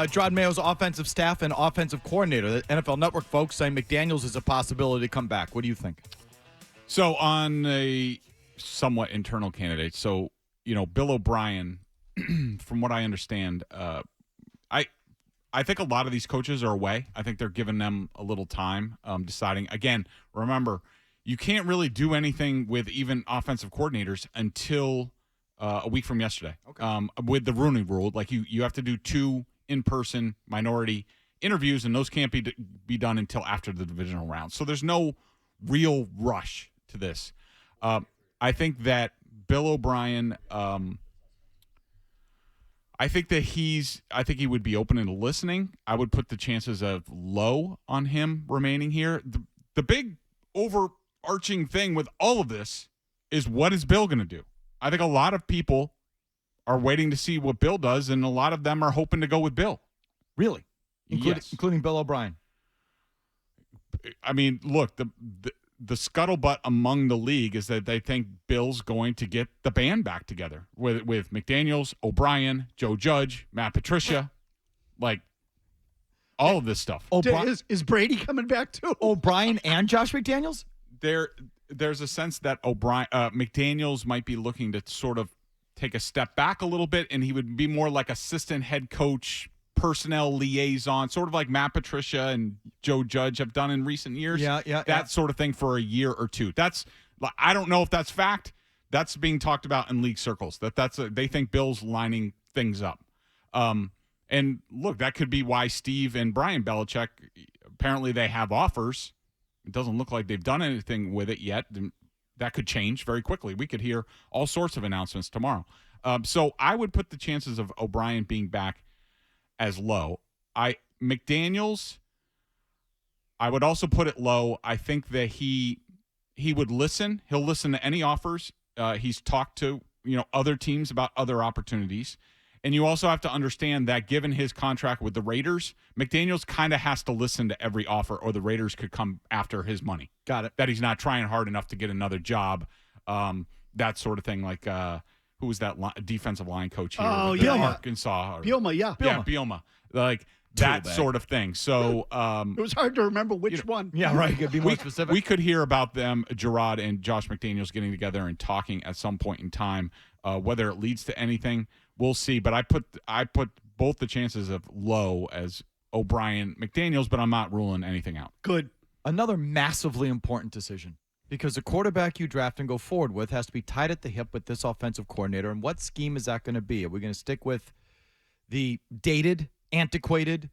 Gerard Mayo's offensive staff and offensive coordinator. The NFL Network folks saying McDaniels is a possibility to come back. What do you think? So on a somewhat internal candidate, so, Bill O'Brien, from what I understand, I think a lot of these coaches are away. I think they're giving them a little time deciding. Again, remember, you can't really do anything with even offensive coordinators until a week from yesterday. Okay. With the Reunite rule, like you have to do 2 in-person minority interviews, and those can't be done until after the divisional round. So there's no real rush to this. I think that Bill O'Brien, I think he would be open and listening. I would put the chances of low on him remaining here. The big overarching thing with all of this is, what is Bill going to do? I think a lot of people are waiting to see what Bill does, and a lot of them are hoping to go with Bill. Really? Yes. Including Bill O'Brien. I mean, look, the scuttlebutt among the league is that they think Bill's going to get the band back together with McDaniels, O'Brien, Joe Judge, Matt Patricia, like all of this stuff. Is Brady coming back too? O'Brien and Josh McDaniels? There's a sense that McDaniels might be looking to sort of take a step back a little bit, and he would be more like assistant head coach, personnel liaison, sort of like Matt Patricia and Joe Judge have done in recent years. That sort of thing for a year or two. I don't know if that's fact. That's being talked about in league circles. They think Bill's lining things up. And look, that could be why Steve and Brian Belichick, apparently they have offers. It doesn't look like they've done anything with it yet. That could change very quickly. We could hear all sorts of announcements tomorrow. So I would put the chances of O'Brien being back as low. McDaniels, I would also put it low. I think that he would listen. He'll listen to any offers. He's talked to other teams about other opportunities. And you also have to understand that given his contract with the Raiders, McDaniels kind of has to listen to every offer, or the Raiders could come after his money. Got it. That he's not trying hard enough to get another job, that sort of thing. Like, who was that defensive line coach here? Arkansas. Bielema, Bielema. Like that sort of thing. So it was hard to remember which one. Yeah, right. Could be more specific. We could hear about them, Gerard and Josh McDaniels, getting together and talking at some point in time. Whether it leads to anything, we'll see. But I put both the chances of low as O'Brien, McDaniels, but I'm not ruling anything out. Good. Another massively important decision, because the quarterback you draft and go forward with has to be tied at the hip with this offensive coordinator. And what scheme is that going to be? Are we going to stick with the dated, antiquated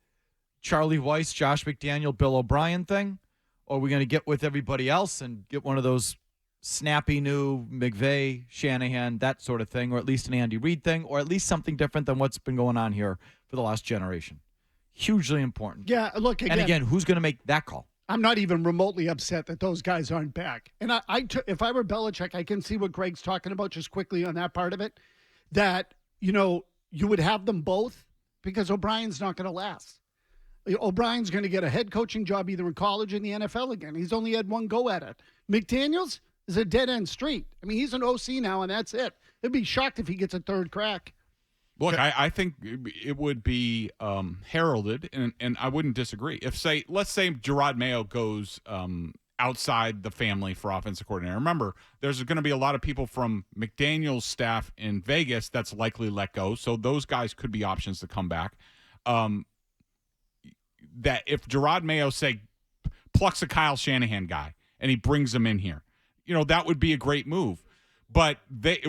Charlie Weiss, Josh McDaniel, Bill O'Brien thing? Or are we going to get with everybody else and get one of those snappy new McVay, Shanahan, that sort of thing, or at least an Andy Reid thing, or at least something different than what's been going on here for the last generation? Hugely important. Yeah, look, again, who's going to make that call? I'm not even remotely upset that those guys aren't back. And if I were Belichick, I can see what Greg's talking about just quickly on that part of it, that, you would have them both, because O'Brien's not going to last. O'Brien's going to get a head coaching job either in college or in the NFL again. He's only had one go at it. McDaniels is a dead-end street. I mean, he's an OC now, and that's it. I'd be shocked if he gets a third crack. Look, I think it would be heralded, and I wouldn't disagree. Let's say Gerard Mayo goes outside the family for offensive coordinator. Remember, there's going to be a lot of people from McDaniel's staff in Vegas that's likely let go, so those guys could be options to come back. That if Gerard Mayo, say, plucks a Kyle Shanahan guy and he brings him in here, that would be a great move. But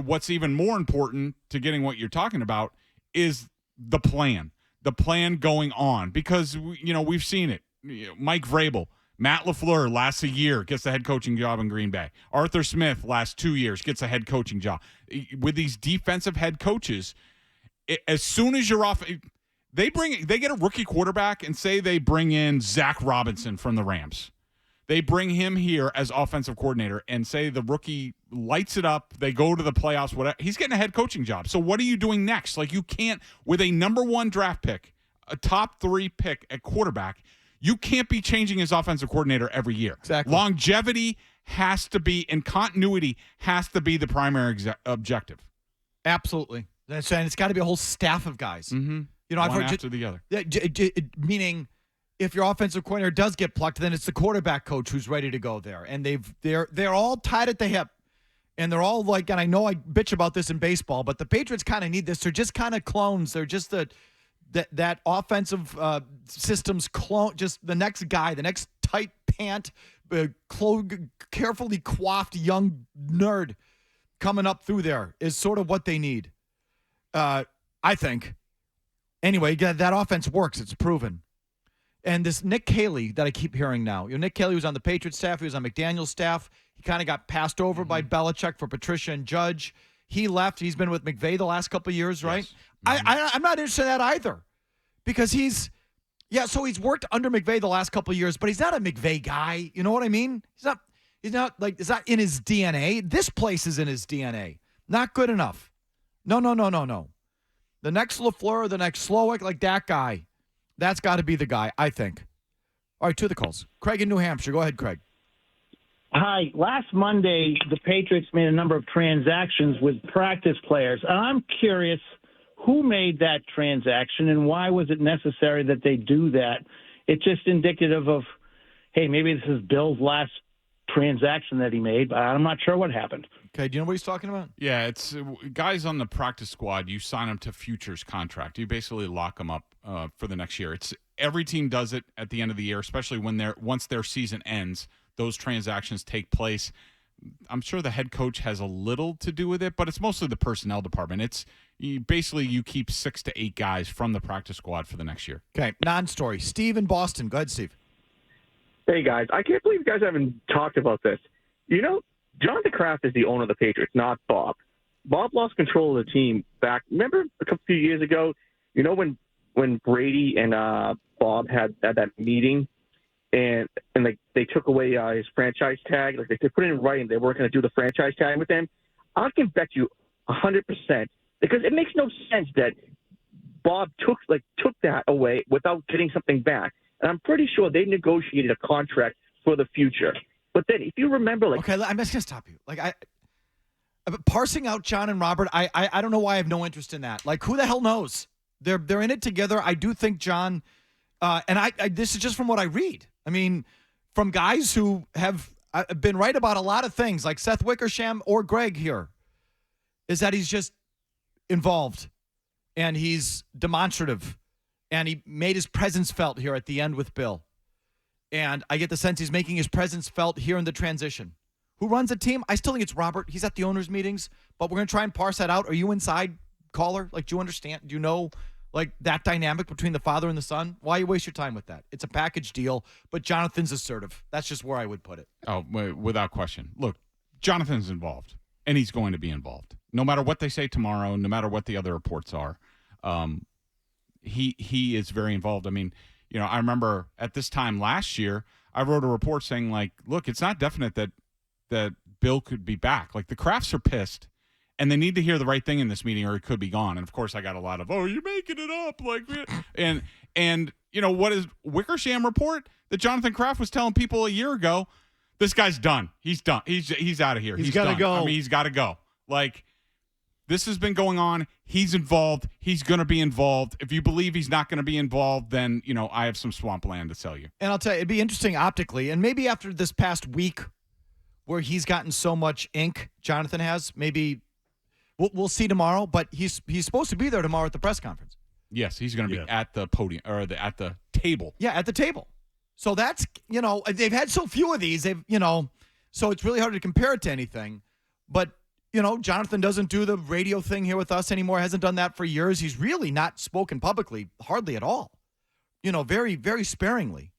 what's even more important to getting what you're talking about is the plan going on, because, we've seen it. Mike Vrabel, Matt LaFleur lasts a year, gets a head coaching job in Green Bay. Arthur Smith lasts 2 years, gets a head coaching job. With these defensive head coaches, as soon as you're off, they get a rookie quarterback, and say they bring in Zach Robinson from the Rams. They bring him here as offensive coordinator, and say the rookie lights it up, they go to the playoffs, whatever. He's getting a head coaching job. So what are you doing next? Like, you can't, with a number 1 draft pick, a top 3 pick at quarterback, you can't be changing his offensive coordinator every year. Exactly. Longevity has to be, and continuity has to be the primary objective. Absolutely. And it's got to be a whole staff of guys. Mm-hmm. I've one heard after the other. Meaning, if your offensive coordinator does get plucked, then it's the quarterback coach who's ready to go there, and they're all tied at the hip, and they're all like. And I know I bitch about this in baseball, but the Patriots kind of need this. They're just kind of clones. They're just that offensive system's clone. Just the next guy, the next tight pant, carefully coiffed young nerd coming up through there is sort of what they need. I think. Anyway, that offense works. It's proven. And this Nick Caley that I keep hearing now. Nick Caley was on the Patriots staff. He was on McDaniels' staff. He kind of got passed over by Belichick for Patricia and Judge. He left. He's been with McVay the last couple of years, right? Yes. I'm not interested in that either, because he's worked under McVay the last couple of years, but he's not a McVay guy. You know what I mean? He's not it's not in his DNA. This place is in his DNA. Not good enough. No. The next LaFleur, the next Slowick, like that guy, that's got to be the guy, I think. All right, to the calls. Craig in New Hampshire. Go ahead, Craig. Hi. Last Monday, the Patriots made a number of transactions with practice players. And I'm curious, who made that transaction and why was it necessary that they do that? It's just indicative of, hey, maybe this is Bill's last transaction that he made, but I'm not sure what happened. Okay, do you know what he's talking about? Yeah, it's guys on the practice squad. You sign them to futures contract. You basically lock them up for the next year. It's every team does it at the end of the year, especially when once their season ends. Those transactions take place. I'm sure the head coach has a little to do with it, but it's mostly the personnel department. It's basically you keep 6 to 8 guys from the practice squad for the next year. Okay, non-story. Steve in Boston. Go ahead, Steve. Hey, guys. I can't believe you guys haven't talked about this. Jonathan Kraft is the owner of the Patriots, not Bob. Bob lost control of the team back. Remember a few years ago, when Brady and Bob had that meeting and they took away his franchise tag. Like they put it in writing they weren't going to do the franchise tag with him. I can bet you 100% because it makes no sense that Bob took that away without getting something back. And I'm pretty sure they negotiated a contract for the future. But then, if you remember, okay, I'm just gonna stop you. Parsing out John and Robert, I don't know why I have no interest in that. Like, who the hell knows? They're in it together. I do think John, and I this is just from what I read. I mean, from guys who have been right about a lot of things, like Seth Wickersham or Greg here, is that he's just involved, and he's demonstrative, and he made his presence felt here at the end with Bill. And I get the sense he's making his presence felt here in the transition. Who runs the team? I still think it's Robert. He's at the owners' meetings, but we're going to try and parse that out. Are you inside, caller? Like, do you understand? Do you know, that dynamic between the father and the son? Why you waste your time with that? It's a package deal, but Jonathan's assertive. That's just where I would put it. Oh, without question. Look, Jonathan's involved, and he's going to be involved. No matter what they say tomorrow, no matter what the other reports are, he is very involved. I mean, I remember at this time last year, I wrote a report saying, look, it's not definite that Bill could be back. Like, the Crafts are pissed, and they need to hear the right thing in this meeting or it could be gone. And, of course, I got a lot of, you're making it up. And what is Wickersham report that Jonathan Kraft was telling people a year ago? This guy's done. He's done. He's out of here. He's got to go. I mean, he's got to go. This has been going on. He's involved. He's going to be involved. If you believe he's not going to be involved, then, I have some swamp land to sell you. And I'll tell you, it'd be interesting optically, and maybe after this past week where he's gotten so much ink, Jonathan has, maybe we'll see tomorrow, but he's supposed to be there tomorrow at the press conference. Yes, he's going to be at the podium or at the table. Yeah, at the table. So that's, they've had so few of these, so it's really hard to compare it to anything. But Jonathan doesn't do the radio thing here with us anymore. Hasn't done that for years. He's really not spoken publicly, hardly at all. Very, very sparingly.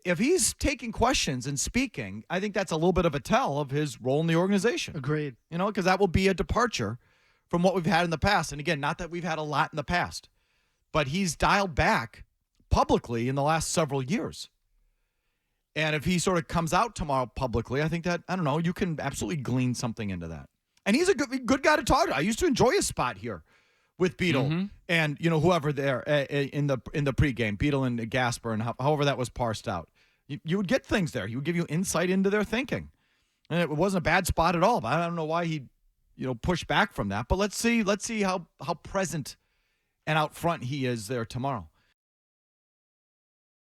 If he's taking questions and speaking, I think that's a little bit of a tell of his role in the organization. Agreed. Because that will be a departure from what we've had in the past. And again, not that we've had a lot in the past, but he's dialed back publicly in the last several years. And if he sort of comes out tomorrow publicly, I think that, I don't know, you can absolutely glean something into that. And he's a good guy to talk to. I used to enjoy his spot here with Beadle and, whoever there in the pregame, Beadle and Gasper and however that was parsed out. You would get things there. He would give you insight into their thinking. And it wasn't a bad spot at all. But I don't know why he, pushed back from that. But let's see how present and out front he is there tomorrow.